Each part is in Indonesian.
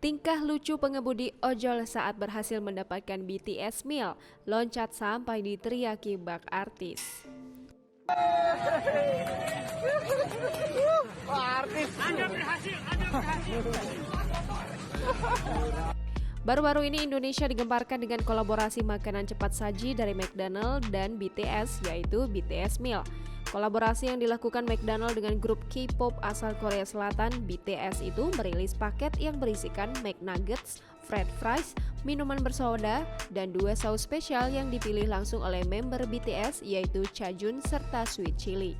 Tingkah lucu pengemudi ojol saat berhasil mendapatkan BTS meal, loncat sampai diteriaki bak artis. Baru-baru ini Indonesia digemparkan dengan kolaborasi makanan cepat saji dari McDonald dan BTS, yaitu BTS Meal. Kolaborasi yang dilakukan McDonald dengan grup K-pop asal Korea Selatan, BTS itu merilis paket yang berisikan McNuggets, French fries, minuman bersoda, dan 2 saus spesial yang dipilih langsung oleh member BTS, yaitu Chajun serta Sweet Chili.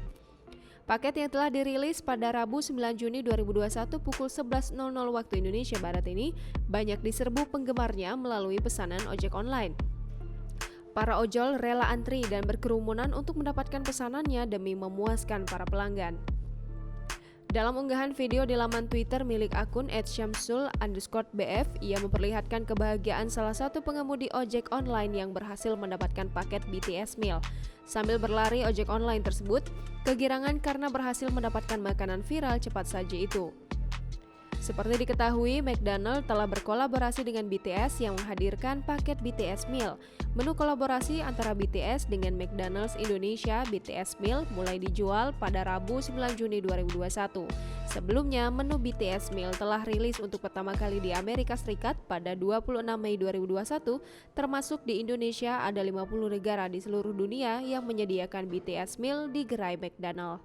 Paket yang telah dirilis pada Rabu 9 Juni 2021 pukul 11.00 waktu Indonesia Barat ini banyak diserbu penggemarnya melalui pesanan ojek online. Para ojol rela antri dan berkerumunan untuk mendapatkan pesanannya demi memuaskan para pelanggan. Dalam unggahan video di laman Twitter milik akun @syamsul_bf, ia memperlihatkan kebahagiaan salah satu pengemudi ojek online yang berhasil mendapatkan paket BTS Meal. Sambil berlari ojek online tersebut, kegirangan karena berhasil mendapatkan makanan viral cepat saji itu. Seperti diketahui, McDonald telah berkolaborasi dengan BTS yang menghadirkan paket BTS Meal. Menu kolaborasi antara BTS dengan McDonald's Indonesia BTS Meal mulai dijual pada Rabu 9 Juni 2021. Sebelumnya, menu BTS Meal telah rilis untuk pertama kali di Amerika Serikat pada 26 Mei 2021, termasuk di Indonesia ada 50 negara di seluruh dunia yang menyediakan BTS Meal di gerai McDonald.